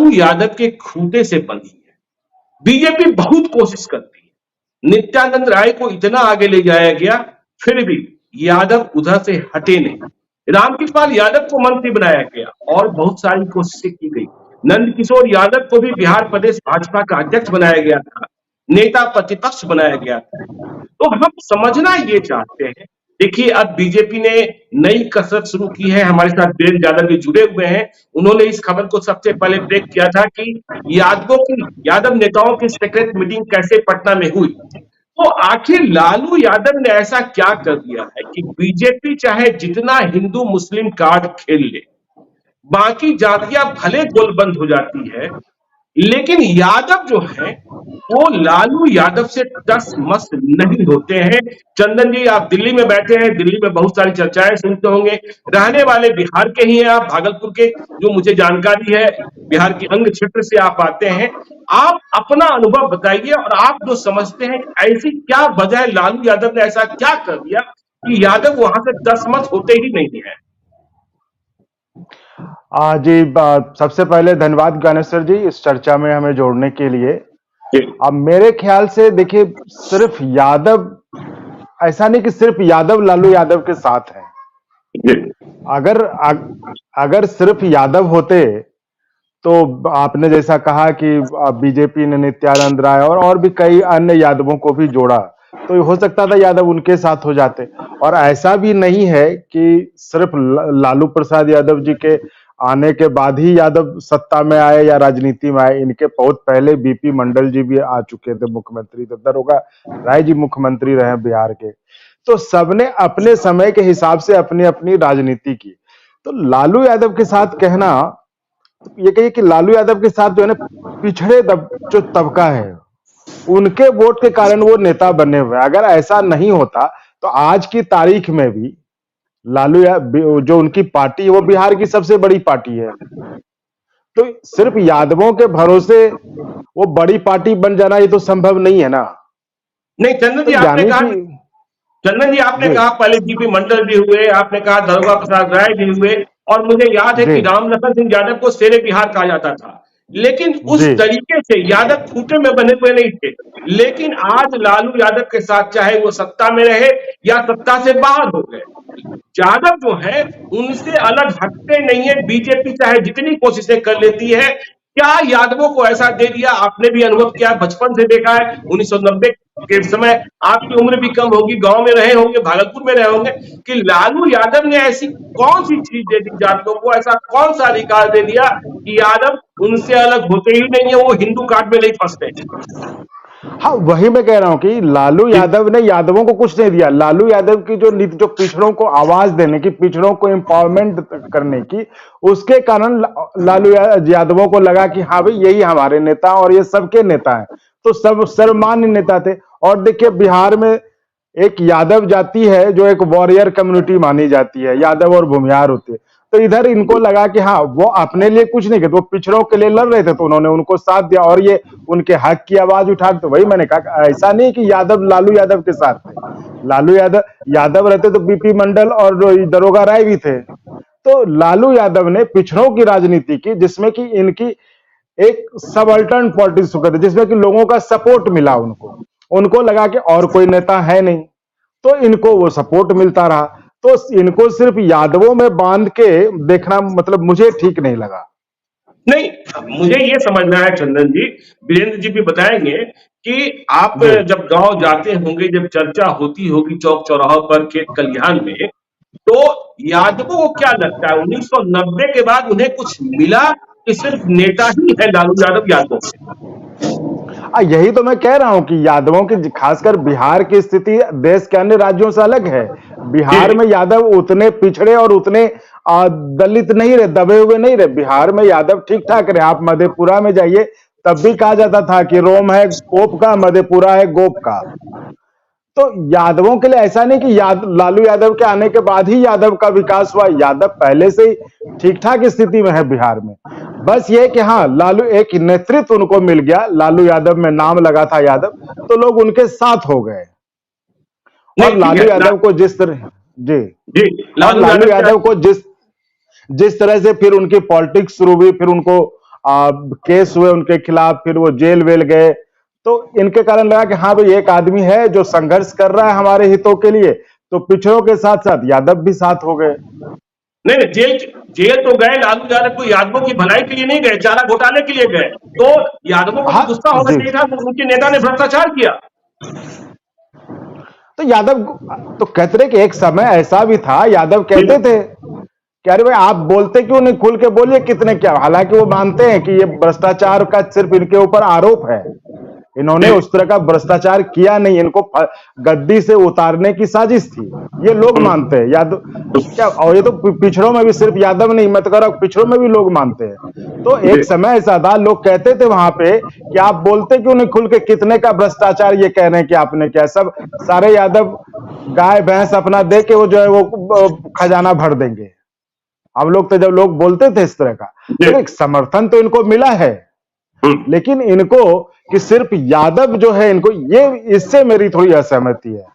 लालू यादव के खूंटे से बंधी है। बीजेपी बहुत कोशिश करती है, नित्यानंद राय को इतना आगे ले जाया गया, फिर भी यादव उधर से हटे नहीं। रामकृपाल यादव को मंत्री बनाया गया और बहुत सारी कोशिशें की गई। नंदकिशोर यादव को भी बिहार प्रदेश भाजपा का अध्यक्ष बनाया गया था, नेता प्रतिपक्ष बनाया गया था। तो हम समझना ये चाहते हैं, देखिए अब बीजेपी ने नई कसरत शुरू की है। हमारे साथ वीरेंद्र यादव भी जुड़े हुए हैं, उन्होंने इस खबर को सबसे पहले ब्रेक किया था कि यादव नेताओं की सीक्रेट मीटिंग कैसे पटना में हुई। तो आखिर लालू यादव ने ऐसा क्या कर दिया है कि बीजेपी चाहे जितना हिंदू मुस्लिम कार्ड खेल ले, बाकी जातियां भले गोलबंद हो जाती है, लेकिन यादव जो है वो लालू यादव से टस मस नहीं होते हैं। चंदन जी, आप दिल्ली में बैठे हैं, दिल्ली में बहुत सारी चर्चाएं सुनते होंगे, रहने वाले बिहार के ही हैं आप, भागलपुर के, जो मुझे जानकारी है बिहार के अंग क्षेत्र से आप आते हैं। आप अपना अनुभव बताइए और आप जो समझते हैं ऐसी क्या वजह है, लालू यादव ने ऐसा क्या कर दिया कि यादव वहां से टस मस होते ही नहीं है। जी, सबसे पहले धन्यवाद ज्ञानेश्वर जी इस चर्चा में हमें जोड़ने के लिए। अब मेरे ख्याल से देखिए, सिर्फ यादव, ऐसा नहीं कि सिर्फ यादव लालू यादव के साथ है। अगर सिर्फ यादव होते तो आपने जैसा कहा कि बीजेपी ने नित्यानंद राय और भी कई अन्य यादवों को भी जोड़ा, तो हो सकता था यादव उनके साथ हो जाते। और ऐसा भी नहीं है कि सिर्फ लालू प्रसाद यादव जी के आने के बाद ही यादव सत्ता में आए या राजनीति में आए। इनके बहुत पहले बीपी मंडल जी भी आ चुके थे मुख्यमंत्री, तो दरोगा राय जी मुख्यमंत्री रहे बिहार के। तो सबने अपने समय के हिसाब से अपनी अपनी राजनीति की। तो लालू यादव के साथ कहना, ये कहिए कि लालू यादव के साथ जो है ना, पिछड़े जो तबका है उनके वोट के कारण वो नेता बने हुए। अगर ऐसा नहीं होता तो आज की तारीख में भी लालू जो उनकी पार्टी है वो बिहार की सबसे बड़ी पार्टी है। तो सिर्फ यादवों के भरोसे वो बड़ी पार्टी बन जाना ये तो संभव नहीं है ना। नहीं चंदन जी, आपने कहा पहले जीपी मंडल भी हुए, आपने कहा दरोगा प्रसाद राय भी हुए, और मुझे याद है कि राम लखन सिंह यादव को शेरे बिहार कहा जाता था, लेकिन उस तरीके से यादव खूंटे में बने हुए नहीं थे। लेकिन आज लालू यादव के साथ चाहे वो सत्ता में रहे या सत्ता से बाहर हो गए, यादव जो है उनसे अलग हटते नहीं है। बीजेपी चाहे जितनी कोशिशें कर लेती है, क्या यादवों को ऐसा दे दिया, आपने भी अनुभव किया, बचपन से देखा है। 1990 के समय आपकी उम्र भी कम होगी, गांव में रहे होंगे, भागलपुर में रहे होंगे, कि लालू यादव ने ऐसी कौन सी चीज दे दी यादवों को, ऐसा कौन सा अधिकार दे दिया कि यादव उनसे अलग होते ही नहीं है, वो हिंदू कार्ड में नहीं फंसते। हाँ, वही मैं कह रहा हूं कि लालू यादव ने यादवों को कुछ नहीं दिया। लालू यादव की जो नीति, जो पिछड़ों को आवाज देने की, पिछड़ों को एम्पावरमेंट करने की, उसके कारण लालू यादवों को लगा कि हाँ भाई यही हमारे नेता और ये सबके नेता हैं, तो सब सर्वमान्य नेता थे। और देखिए, बिहार में एक यादव जाति है जो एक वॉरियर कम्युनिटी मानी जाती है, यादव और भूमिहार होते हैं। तो इधर इनको लगा कि हाँ वो अपने लिए कुछ नहीं करते, वो पिछड़ों के लिए लड़ रहे थे, तो उन्होंने उनको साथ दिया और ये उनके हक की आवाज उठा। तो वही मैंने कहा, ऐसा नहीं कि यादव लालू यादव के साथ थे। लालू यादव रहते तो बीपी मंडल और दरोगा राय भी थे। तो लालू यादव ने पिछड़ों की राजनीति की, जिसमें कि इनकी एक सबअल्टर्न पॉलिटिक्स थे, जिसमें कि लोगों का सपोर्ट मिला। उनको लगा कि और कोई नेता है नहीं, तो इनको वो सपोर्ट मिलता रहा। तो इनको सिर्फ यादवों में बांध के देखना, मतलब मुझे ठीक नहीं लगा। नहीं, मुझे ये समझना है चंदन जी, वीरेंद्र जी भी बताएंगे कि आप जब गांव जाते होंगे, जब चर्चा होती होगी चौक चौराहों पर, खेत खलिहान में, तो यादवों को क्या लगता है 1990 के बाद उन्हें कुछ मिला कि सिर्फ नेता ही है लालू यादव? यही तो मैं कह रहा हूं कि यादवों की, खासकर बिहार की स्थिति देश के अन्य राज्यों से अलग है। बिहार में यादव उतने पिछड़े और उतने दलित नहीं रहे, दबे हुए नहीं रहे। बिहार में यादव ठीक ठाक रहे। आप मधेपुरा में जाइए, तब भी कहा जाता था कि रोम है पोप का, मधेपुरा है गोप का। तो यादवों के लिए ऐसा नहीं कि लालू यादव के आने के बाद ही यादव का विकास हुआ। यादव पहले से ही ठीक ठाक स्थिति में है बिहार में। बस ये कि हाँ, लालू एक नेतृत्व उनको मिल गया, लालू यादव में नाम लगा था यादव, तो लोग उनके साथ हो गए। और लालू यादव को जिस तरह लालू यादव को जिस तरह से फिर उनकी पॉलिटिक्स शुरू हुई, फिर उनको केस हुए उनके खिलाफ, फिर वो जेल वेल गए, तो इनके कारण लगा कि हाँ भाई एक आदमी है जो संघर्ष कर रहा है हमारे हितों के लिए, तो पिछड़ों के साथ साथ यादव भी साथ हो गए। नहीं नहीं, जेल जेल तो गए लालू यादव, को यादवों की भलाई के लिए नहीं गए, चारा घोटाले के लिए गए। तो यादवों को हाँ तो गुस्सा होना जी। चाहिए था, उनके नेता ने भ्रष्टाचार किया। तो यादव तो कहते रहे कि एक समय ऐसा भी था, यादव कहते थे कि अरे भाई आप बोलते क्यों नहीं, खुल के बोलिए कितने क्या। हालांकि वो मानते हैं कि ये भ्रष्टाचार का सिर्फ इनके ऊपर आरोप है, इन्होंने उस तरह का भ्रष्टाचार किया नहीं, इनको गद्दी से उतारने की साजिश थी, ये लोग मानते हैं। यादव क्या, और ये तो पिछड़ों में भी, सिर्फ यादव नहीं, मैं तो कह रहा हूं पिछड़ों में भी लोग मानते हैं। तो एक समय ऐसा था, लोग कहते थे वहां पे कि आप बोलते क्यों नहीं खुल के, कितने का भ्रष्टाचार ये कह रहे हैं कि आपने क्या, सब सारे यादव गाय भैंस अपना दे के वो जो है वो खजाना भर देंगे। हम लोग तो जब लोग बोलते थे इस तरह का, तो एक समर्थन तो इनको मिला है, लेकिन इनको कि सिर्फ यादव जो है, इनको ये, इससे मेरी थोड़ी असहमति है।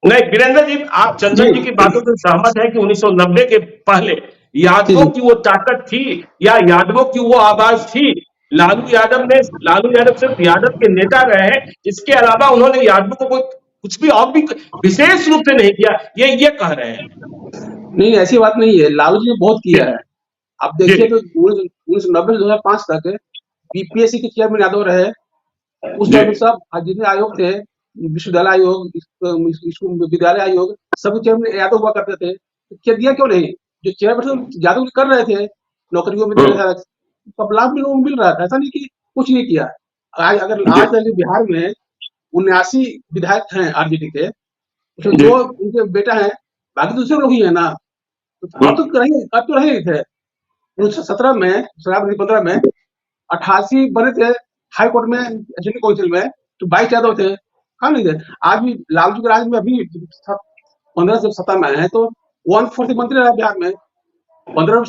नहीं वीरेंद्र जी, आप चंदन जी की बातों से सहमत है कि 1990 के पहले यादवों की वो ताकत थी या यादवों की वो आवाज थी। लालू यादव सिर्फ यादव के नेता रहे हैं, इसके अलावा उन्होंने यादवों को कोई कुछ भी और भी विशेष रूप से नहीं किया, ये कह रहे हैं। नहीं, ऐसी बात नहीं है, लालू जी ने बहुत किया है। आप देखिए तो 1990 से 2005 तक बीपीएससी के चेयरमैन यादव रहे। उस टाइम में सब जितने आयोग थे, विश्वविद्यालय आयोग, विद्यालय आयोग, सब चेयरमैन यादव हुआ करते थे। तो क्या दिया क्यों नहीं? जो चेयरमैन यादव कर रहे थे, नौकरियों में दे रहे थे, सब लाभ भी लोगों को मिल रहा था, ऐसा नहीं कि कुछ नहीं किया। आज तक बिहार में 79 विधायक हैं आरजेडी के, उसमें 2 उनके बेटा हैं, बाकी दूसरे लोग ही है ना। अब तो रहे थे 1917 में, 15 में 88 बने थे हाई कोर्ट में, एसएससी काउंसिल में, तो 22 यादव थे, कहा नहीं थे। आज भी लालू के राज में अभी 15 से सत्ता में है तो 1/4 मंत्री रहा बिहार में, 15 में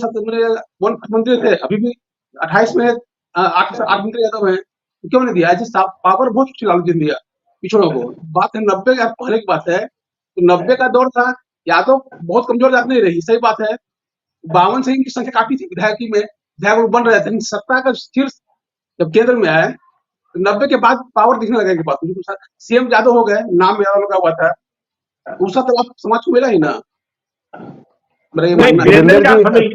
1 मंत्री थे, अभी भी 28 में 8 मंत्री यादव है। तो क्यों नहीं दिया? ऐसे पावर बहुत कुछ लालू जी ने दिया पिछड़ों को। बात है 90 का पहले की बात है, तो 90 का दौर था, यादव बहुत कमजोर जात नहीं रही, सही बात है। 52 से इनकी संख्या काफी थी विधायकी में, विधायक बन रहे थे। सत्ता का शीर्ष जब केंद्र में आए तो 90 के बाद पावर दिखने लगा, के बाद सीएम यादव हो गए, नाम यादव लगा हुआ था, उसका तो आप समाज को मिला ही ना। मेरा ये मानना है।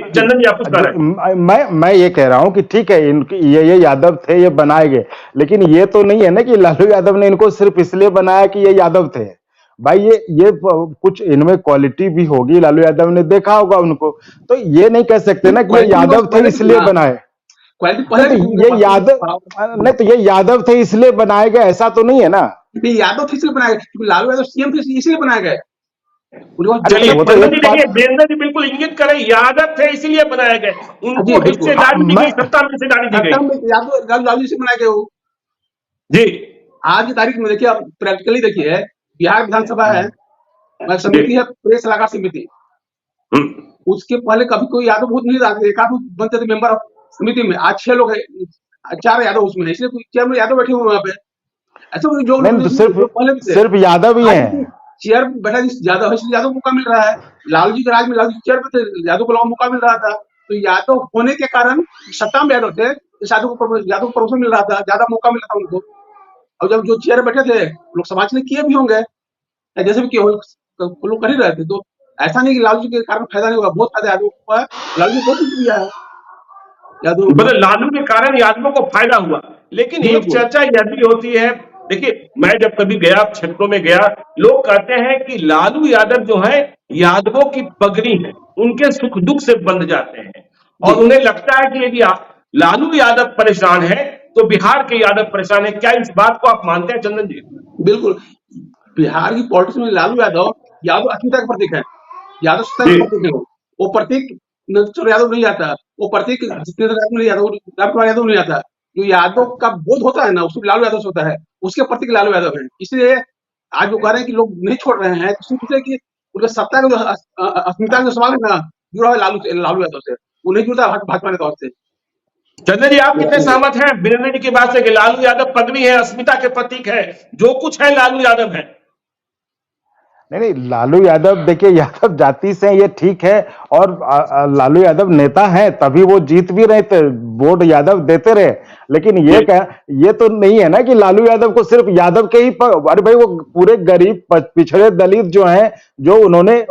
चंदन जी आप कुछ कह रहे हैं? मैं ये कह रहा हूं कि ठीक है, इनके ये यादव थे, ये बनाए गए, लेकिन ये तो नहीं है ना कि लालू यादव ने इनको सिर्फ इसलिए बनाया कि ये यादव थे। भाई ये कुछ इनमें क्वालिटी भी होगी, लालू यादव ने देखा होगा उनको, तो ये नहीं कह सकते ना कि ये यादव थे इसलिए बनाए। ये यादव नहीं, तो ये यादव थे इसलिए बनाए गए, ऐसा तो नहीं है ना। यादव थे इसलिए बनाए गए, क्योंकि लालू यादव सीएम थे इसलिए बनाए गए। चलिए वीरेंद्र जी बिल्कुल इंगित करें, यादव थे इसलिए बनाए गए, उनको हिस्सेदारी दी गई, सत्ता में हिस्सेदारी दी गई, लालू से बनाए गए वो जी। आज की तारीख में देखिए, आप प्रैक्टिकली देखिए, बिहार विधानसभा है, समिति है, प्रेस सलाहकार समिति, उसके पहले कभी कोई यादव बहुत नहीं रहा, एक आध बनते थे मेंबर ऑफ समिति में। आज 6 लोग है, 4 यादव उसमें है, इसलिए चेयरमैन यादव बैठे हुए वहां पे। ऐसे जो नहीं, तो सिर्फ यादव ही है, चेयर बैठा यादव है, इसलिए यादव को मौका मिल रहा है। लालू जी के राज में लालू जी चेयर पे थे, यादव को मौका मिल रहा था। तो यादव होने के कारण सत्ता में यादव थे, यादव को प्रमोशन मिल रहा था, ज्यादा मौका मिला था उनको। और जब जो चेयर बैठे थे, लोग समाज ने किए भी होंगे, जैसे भी किए लोग कर ही रहे थे। तो ऐसा नहीं कि लालू जी के कारण फायदा नहीं हुआ, बहुत फायदा यादव को है, लालू जी बहुत कुछ दिया है यादव, मतलब लालू के कारण यादवों को फायदा हुआ। लेकिन एक चर्चा यह भी होती है, देखिए मैं जब कभी गया क्षेत्रों में गया, लोग कहते हैं कि लालू यादव जो है यादवों की पगड़ी है, उनके सुख दुख से बंध जाते हैं, और उन्हें लगता है कि यदि लालू यादव परेशान है तो बिहार के यादव परेशान है। क्या इस बात को आप मानते हैं चंदन जी? बिल्कुल, बिहार की पॉलिटिक्स में लालू यादव अस्मिता का प्रतीक है, यादव सत्ता का प्रतीक है। वो प्रतीक यादव नहीं आता, वो प्रतीक यादव नहीं आता। जो यादव का बोध होता है ना, उसमें लालू यादव से होता है, उसके प्रतीक लालू यादव है। इसलिए आज जो कह रहे हैं कि लोग नहीं छोड़ रहे हैं, कि उनका सत्ता का जो अस्मिता का सवाल है ना, जुड़ा है लालू यादव से, वो नहीं जुड़ता भाजपा नेता से। चंदन जी आप कितने सहमत हैं वीरेंद्र जी की बात से कि लालू यादव पगड़ी है, अस्मिता के प्रतीक है, जो कुछ है लालू यादव है? नहीं, लालू यादव देखिए यादव जाति से हैं, ये ठीक है। और लालू यादव नेता हैं, तभी वो जीत भी रहे थे, वोट यादव देते रहे। लेकिन ये तो नहीं है ना कि लालू यादव को सिर्फ यादव के ही अरे भाई, वो पूरे गरीब पिछड़े दलित जो हैं, जो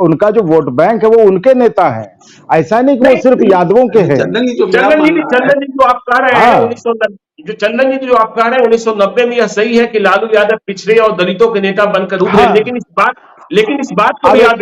उनका जो वोट बैंक है, वो उनके नेता हैं। ऐसा नहीं कि वो सिर्फ यादवों के हैं। चंदन जी जो मेरा चंदन जी मानना है, चंदन जी जो आप कह रहे हैं हाँ 1990 जो चंदन जी जो आप कह रहे हैं 1990 में, यह सही है कि लालू यादव पिछड़े और दलितों के नेता बनकर उभरे, हाँ। लेकिन इस बात को भी अब याद